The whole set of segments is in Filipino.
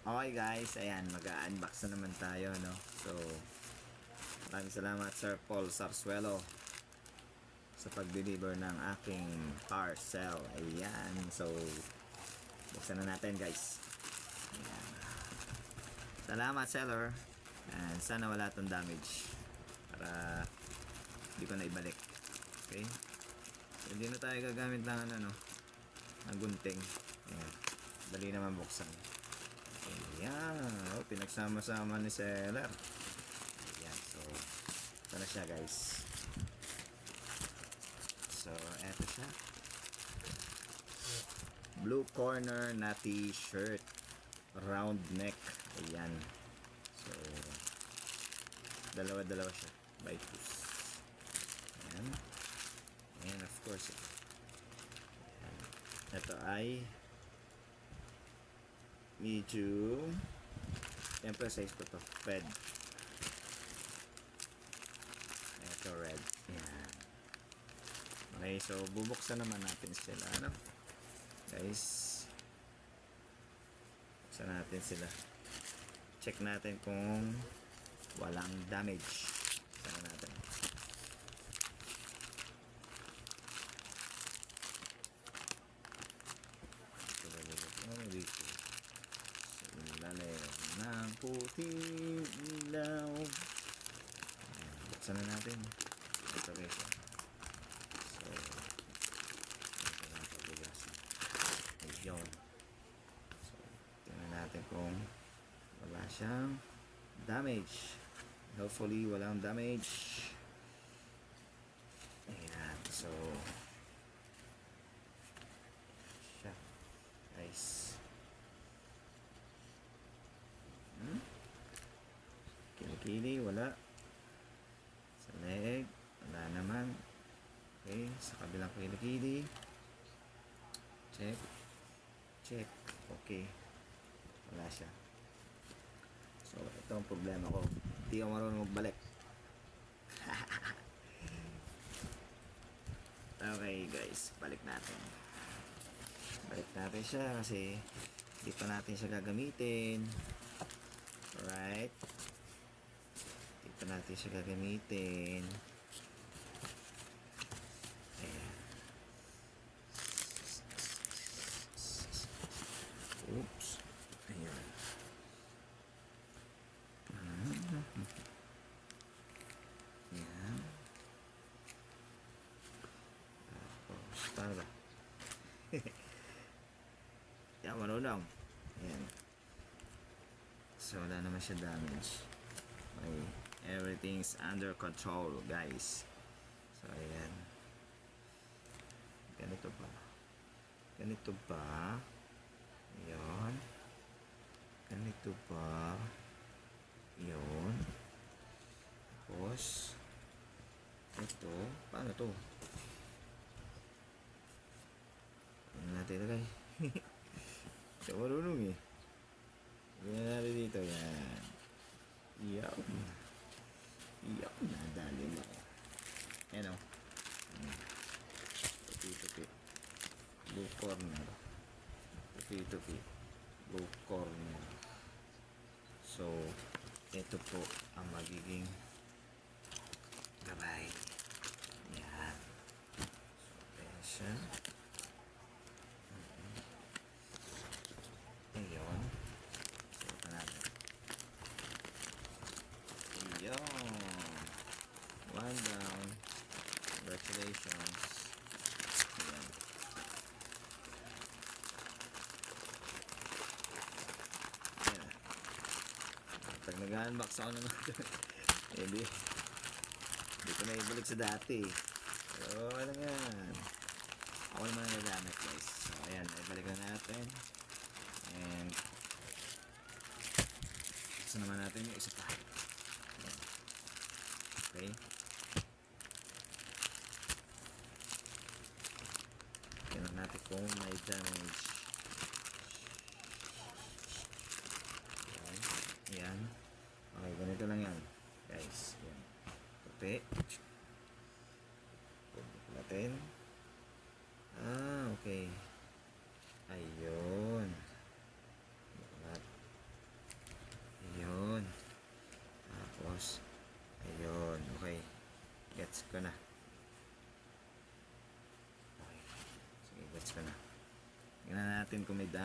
Okay guys, ayan, mag-unbox na naman tayo, no? So, maraming salamat Sir Paul Sarsuelo sa pag-deliver ng aking parcel. Ayan, so, buksan na natin guys. Ayan. Salamat seller. And sana wala tong damage para hindi ko na ibalik. Okay? So, hindi na tayo gagamit ng ano, no? Ng gunting. Ayan. Dali naman buksan. Ayan. Oh, pinagsama-sama ni seller. Ayan. So, ito na siya guys. So, eto siya. Blue corner na t-shirt. Round neck. Ayan. So, dalawa-dalawa siya. By twos. Ayan. Ayan, of course. Ayan. Ito ay medium. Siyempre size ko to. Red. Ito red. Ayan. Okay, so bubuksan naman natin sila. Ano? Guys. Buksan natin sila. Check natin kung walang damage. Buksan natin. Dito. Lalim ng puting ilaw. Ayan, buksan na natin. Ito guys. So, ito na pabigas. Ayun. So, tingnan natin kung wala siyang damage. Hopefully, walang damage. Ayan. So, siya. Nice. Kilikili, wala. Sa leg, wala naman. Okay, sa kabilang kilikili. Check. Check. Okay. Wala siya. So, ito ang problema ko. Hindi ako marunong magbalik. Okay guys, balik natin. Balik natin siya kasi hindi pa natin siya gagamitin. Alright. Hindi pa natin siya gagamitin. Ayan. Oops. Ayan. Ayan. Tapos, paano ba? Yan, marunong. Ayan. So, wala naman siya damage. Okay. Everything's under control, guys. So, ayan. Ganito pa. Ganito pa. Ayan. Ganito pa. Ayan. Tapos, ito. Paano to? Ano natin ilagay? Siya marunong eh. Ganyan natin dito. Yan. Iyaw. Iyaw. Nadali mo. Ayan o. Tupi-tupi. Blue corner. Tupi-tupi. Blue corner. So, ito po ang magiging gabay. Yan. So, ayan siya. Ayun. So, ito natin. Ayun. One down. Congratulations. Ayan. Ayan. Pag nag-unbox ako naman hindi ko na ibalik sa dati. So, ano yan. Ako naman ang nagamit guys. So, ayan. Ibalik na natin. And gusto naman natin yung isa pa. Okay. Tingnan natin kung may damage. Ayan. Ayan. Okay, ganito lang yan. Guys. Ayan. Puti. Puti natin. Okay. Ayun.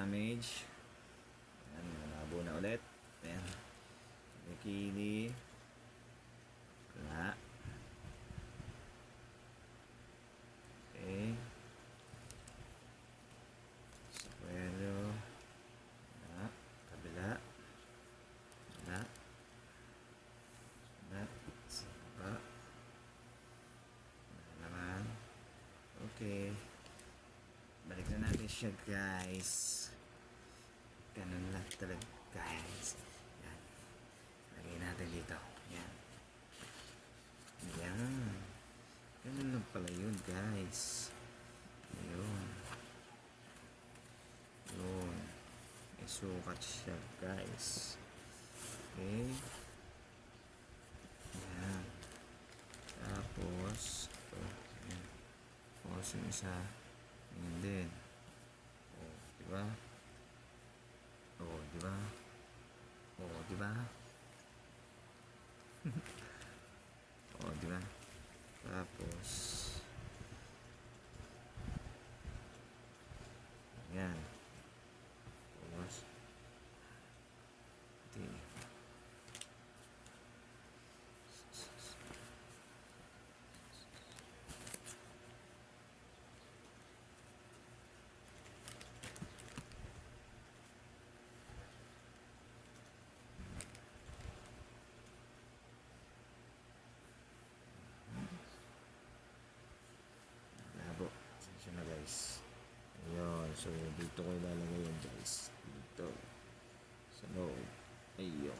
damage. Ayan, malabo na ulit. Ayan. Bikini. Wala. Okay. Sakwelo. Wala. Kabila. Wala. Wala. Saba. Wala naman. Okay. Balik na natin siya, guys. Ganun lang talaga, guys. Yan. Lagay natin dito. Yan. Yan. Ganun lang pala yun, guys. Ayun. Yun. May sukat siya, guys. Okay. Yan. Tapos, ito. Yan. Tapos yung isa. Yan din. O, diba? O, diba? O, diba? O, diba? Tapos, yan. Tapos, di. Labo. Sensya na, guys. Ayun. So, dito ko ilalagay yan, guys. Dito. Sa loob. Ayun.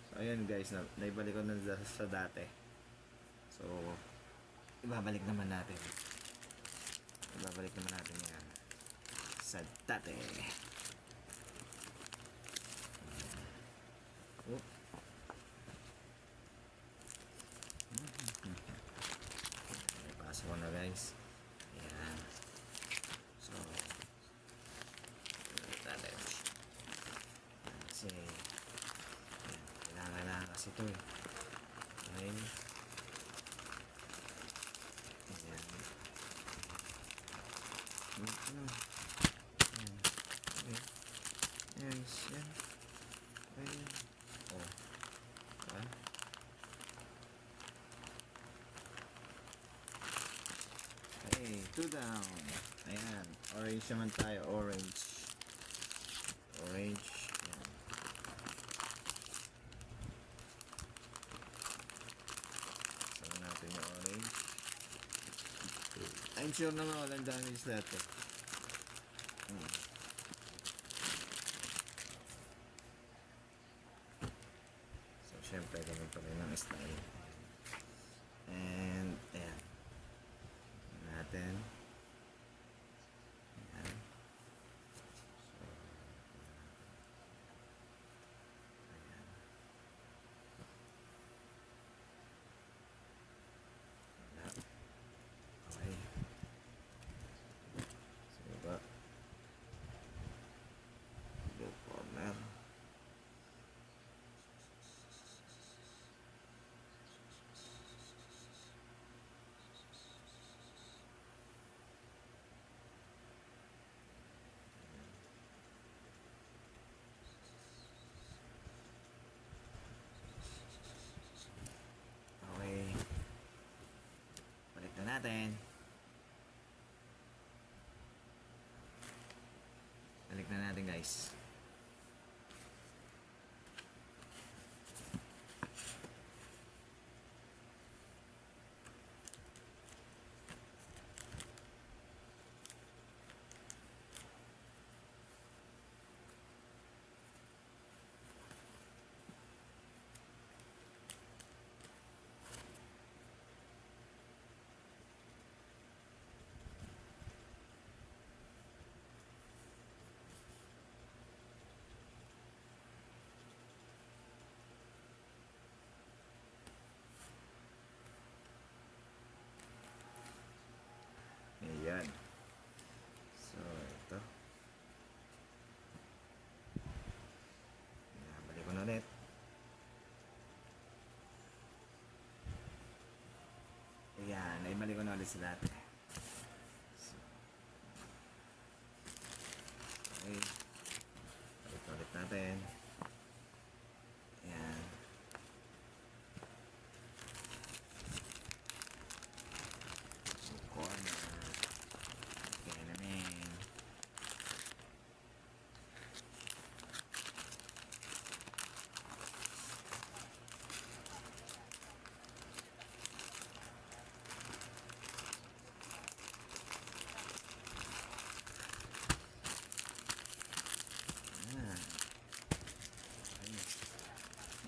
So, ayun, guys. Naibalik ko na sa dati. So, ibabalik naman natin. Ibabalik naman natin yan sa dati. Oh. Ipasa ko na, guys. Ayan. So, natin. Kasi, kailangan kasi ito eh. Okay. Ayan. Ayan. Okay. Yes, yan. Okay. Oh. Diba? Okay, 2 down. Ayan. Orange naman tayo. Orange. Orange. Ayan. Saan natin yung orange. I'm sure naman walang damage lahat eh. So, syempre, ganun pa rin ang style. And, ayan. Natin. Ayan. So, ayan. Wala. Okay. So, iba. Blue corner. Okay. Balik na natin. Balik na natin, guys. Ayan. So, ito. Ayan, balik ko na ulit. Ayan, balik ko na ulit sa dati. So, okay. Ulit natin. Ayan. Corner. Okay namin.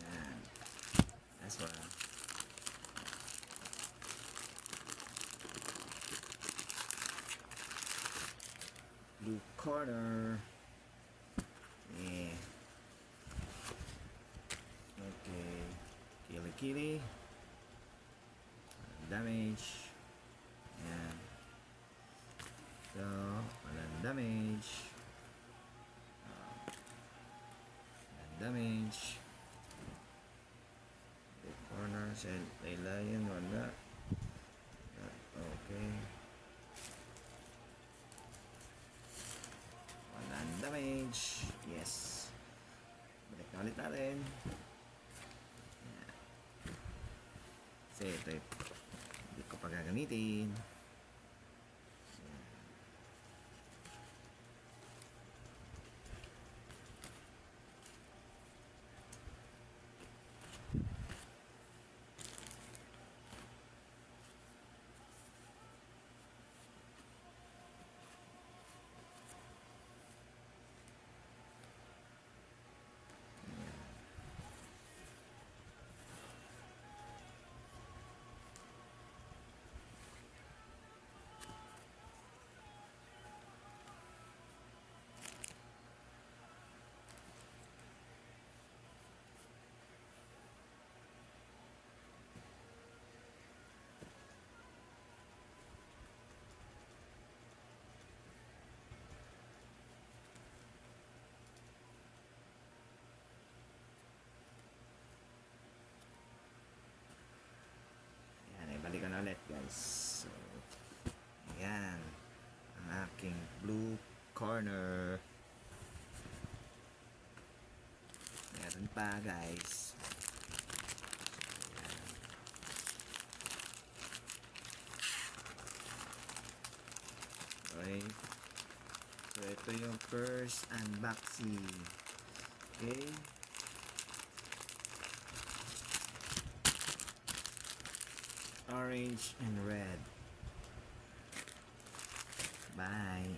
Ayan. That's why. Blue corner. Yeah. Okay. Kili. Damage. Ayan. So, walang damage. Walang damage. Blue corner. Lion. Wala. Okay. Walang damage. Yes. Balik na ulit natin. Ayan. Kasi ito hindi ko pa gagamitin. Balikan ulit guys. So, ayan ang aking blue corner. Meron pa guys. Ayan. Okay. So ito yung first unboxing. Okay. Orange and red. Bye.